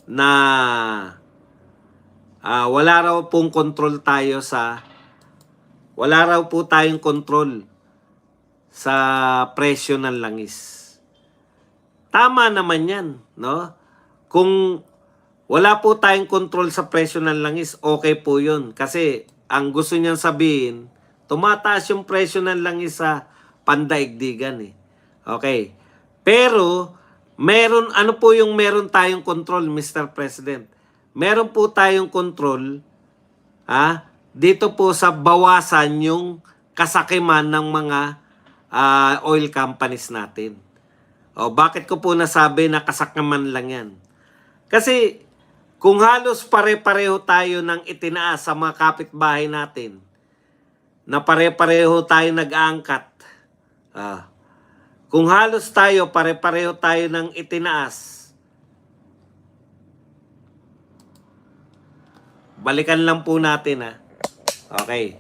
na wala raw pong control tayo wala raw po tayong control sa presyo ng langis. Tama naman yan, no? Kung wala po tayong control sa presyo ng langis, okay po yun. Kasi ang gusto niyang sabihin, tumataas yung presyo ng langis sa pandaigdigan eh. Okay. Pero, ano po yung meron tayong control, Mr. President? Meron po tayong control, dito po sa bawasan yung kasakiman ng mga oil companies natin. O, bakit ko po nasabi na kasakiman lang yan? Kasi, kung halos pare-pareho tayo ng itinaas sa mga kapitbahay natin, na pare-pareho tayo nag-aangkat, kung halos tayo, pare-pareho tayo ng itinaas, balikan lang po natin Okay.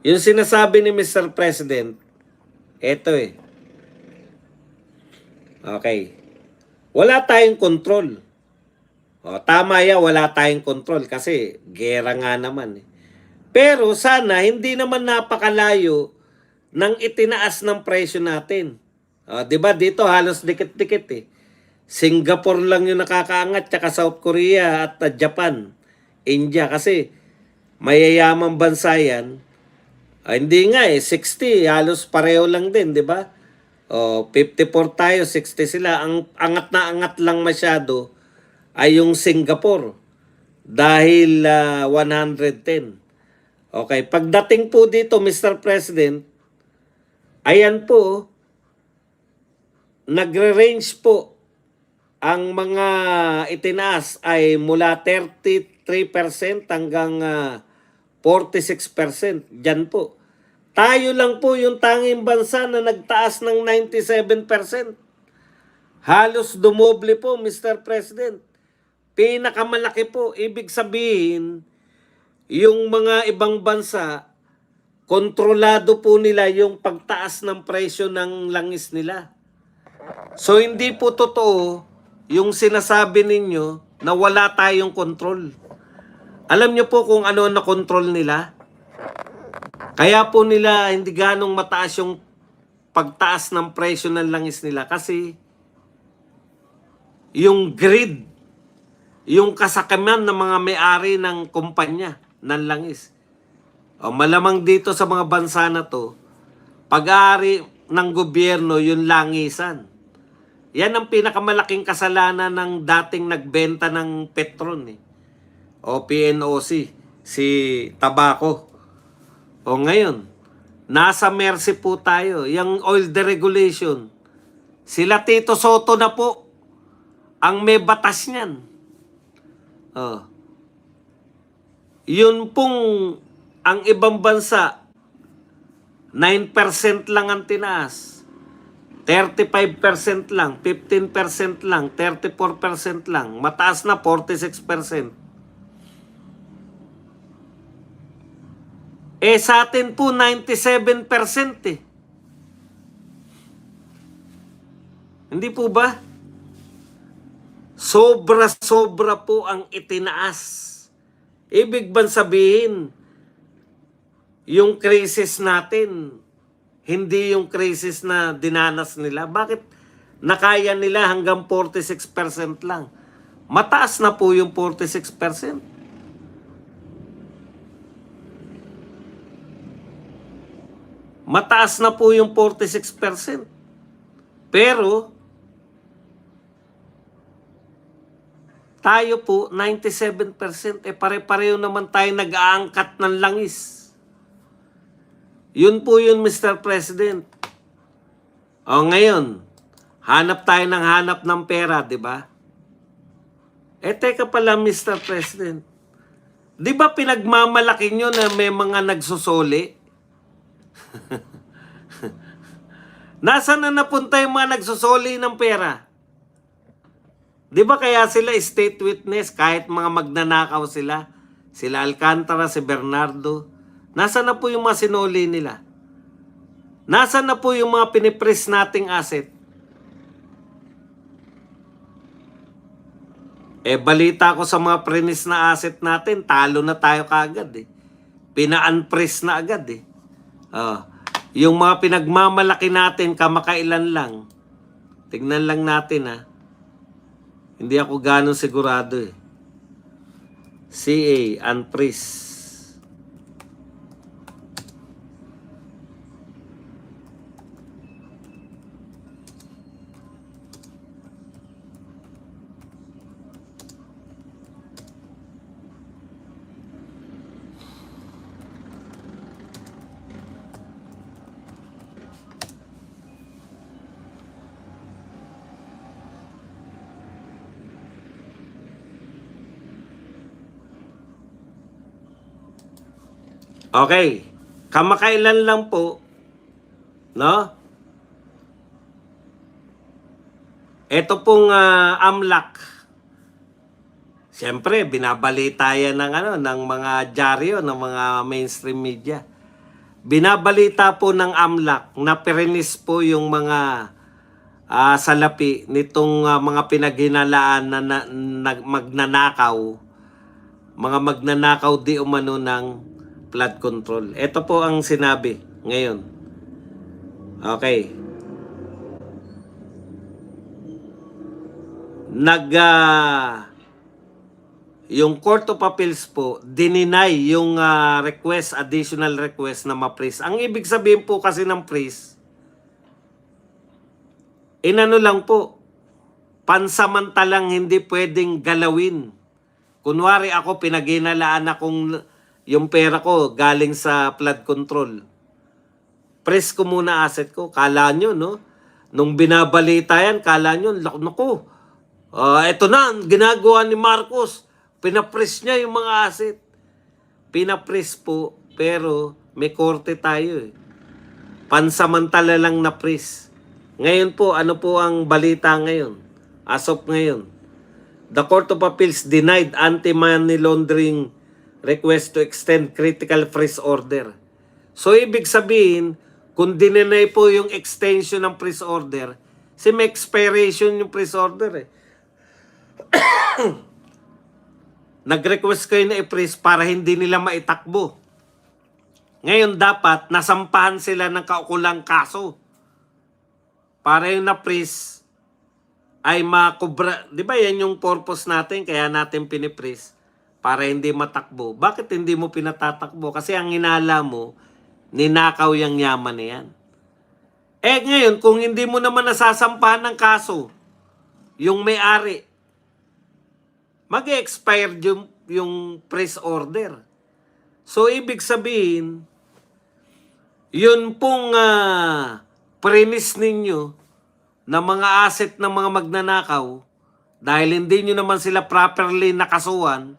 Yung sinasabi ni Mr. President, eto Okay. Wala tayong control. Tama yan, wala tayong control kasi gera nga naman Pero sana hindi naman napakalayo ng itinaas ng presyo natin. 'Di ba dito halos dikit-dikit Singapore lang yung nakakaangat, tsaka South Korea at Japan, India kasi mayayamang bansa yan. Hindi nga 60, halos pareho lang din, 'di ba? 54 tayo, 60 sila. Ang angat na angat lang masyado ay yung Singapore dahil 110. Okay, pagdating po dito, Mr. President, ayan po, nagre-range po ang mga itinaas ay mula 33% hanggang 46%. Diyan po. Tayo lang po yung tanging bansa na nagtaas ng 97%. Halos dumoble po, Mr. President. Pinakamalaki po. Ibig sabihin, yung mga ibang bansa, kontrolado po nila yung pagtaas ng presyo ng langis nila. So, hindi po totoo yung sinasabi ninyo na wala tayong control. Alam nyo po kung ano na control nila? Kaya po nila hindi ganong mataas yung pagtaas ng presyo ng langis nila kasi yung greed, yung kasakiman ng mga may-ari ng kumpanya ng langis. Malamang dito sa mga bansa na to, pag-aari ng gobyerno yung langisan. Yan ang pinakamalaking kasalanan ng dating nagbenta ng Petron o PNOC, si Tabaco. Ngayon, nasa mercy po tayo. Yung oil deregulation, sila Tito Soto na po ang may batas niyan. Yun pong ang ibang bansa, 9% lang ang tinaas. 35% lang, 15% lang, 34% lang. Mataas na 46%. Sa atin po 97% Hindi po ba? Sobra-sobra po ang itinaas. Ibig bang sabihin, yung crisis natin, hindi yung crisis na dinanas nila. Bakit nakaya nila hanggang 46% lang? Mataas na po yung 46%. Mataas na po yung 46%. Pero, tayo po, 97%. Pare-pareho naman tayo nag-aangkat ng langis. Yun po yun, Mr. President. Ngayon, hanap tayo ng pera, di ba? Teka pala, Mr. President. Di ba pinagmamalaki nyo na may mga nagsusoli? Nasaan na napunta yung mga nagsusoli ng pera? Di ba kaya sila state witness kahit mga magnanakaw sila? Sila Alcantara, si Bernardo. Nasaan na po yung mga sinuli nila? Nasaan na po yung mga pinipres nating asset? Balita ko sa mga prenis na asset natin, talo na tayo kaagad eh. Pina-unpress na agad eh. Yung mga pinagmamalaki natin, kamakailan lang. Tignan lang natin ha. Hindi ako ganun sigurado eh. CA, unpress. Okay. Kamakailan lang po, no? Ito pong AMLAC. Siyempre, binabalita yan ng mga dyaryo, ng mga mainstream media. Binabalita po ng AMLAC na perinis po yung mga salapi nitong mga pinaghinalaan na magnanakaw. Mga magnanakaw di umano ng flood control. Ito po ang sinabi ngayon. Okay. Yung Court of Appeals po, dininay yung additional request na ma-freeze. Ang ibig sabihin po kasi ng freeze, inano lang po, pansamantalang hindi pwedeng galawin. Kunwari ako, pinaghinalaan akong yung pera ko galing sa flood control. Press ko muna asset ko. Kala nyo, no? Nung binabalita yan, kala nyo, naku, eto na, ginagawa ni Marcos. Pinapress niya yung mga asset. Pinapress po, pero may korte tayo eh. Pansamantala lang na press. Ngayon po, ano po ang balita ngayon? As of ngayon, the Court of Appeals denied anti-money laundering request to extend critical freeze order. So, ibig sabihin, kung dinenay po yung extension ng freeze order, may expiration yung freeze order eh. Nag-request kayo na i-freeze para hindi nila maitakbo. Ngayon dapat, nasampahan sila ng kaukulang kaso. Para yung na-freeze ay makubra. Di ba yan yung purpose natin, kaya natin piniprease? Para hindi matakbo. Bakit hindi mo pinatatakbo? Kasi ang inala mo, ninakaw yung yaman na yan. Ngayon, kung hindi mo naman nasasampahan ng kaso, yung may-ari, mag-expire yung freeze order. So, ibig sabihin, yun pong premise ninyo na mga asset ng mga magnanakaw, dahil hindi nyo naman sila properly nakasuhan,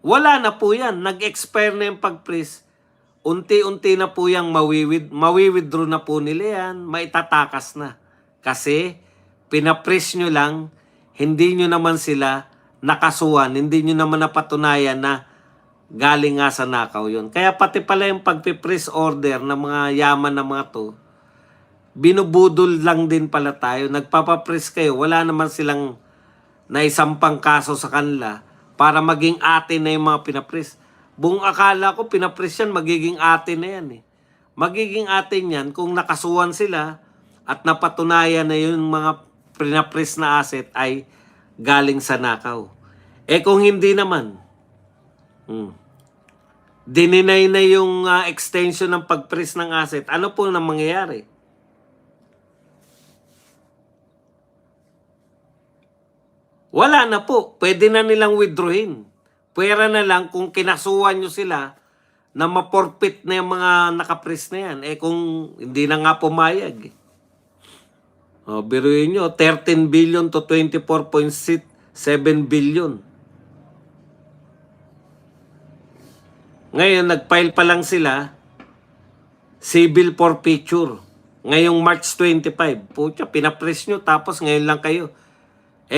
wala na po yan. Nag-expire na yung pag-freeze. Unti-unti na po yung mawi-withdraw na po nila yan. Maitatakas na. Kasi, pina-freeze nyo lang, hindi nyo naman sila nakasuhan. Hindi nyo naman napatunayan na galing nga sa nakaw yun. Kaya pati pala yung pag-freeze order ng mga yaman na mga to, binubudol lang din pala tayo. Nagpapa-freeze kayo. Wala naman silang naisampang kaso sa kanila para maging atin na yung mga pinapress. Buong akala ko, pinapress yan, magiging atin na yan eh. Magiging atin yan kung nakasuhan sila at napatunayan na yung mga pinapress na asset ay galing sa nakaw. Kung hindi naman, dininay na yung extension ng pag-press ng asset, ano po nang mangyayari? Wala na po. Pwede na nilang withdrawin. Pwera na lang kung kinasuhan nyo sila na ma-forfeit na yung mga nakapress na yan. Kung hindi na nga pumayag. Biruin nyo, 13 billion to 24.7 billion. Ngayon, nag-file pa lang sila civil forfeiture. Ngayong March 25. Pucha, pinapress nyo tapos ngayon lang kayo.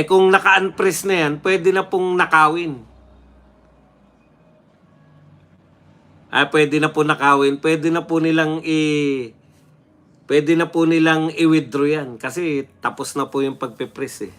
Kung naka-unpress na yan, pwede na pong nakawin. Pwede na po nakawin. Pwede na po nilang i-withdraw yan. Kasi tapos na po yung pagpipress eh.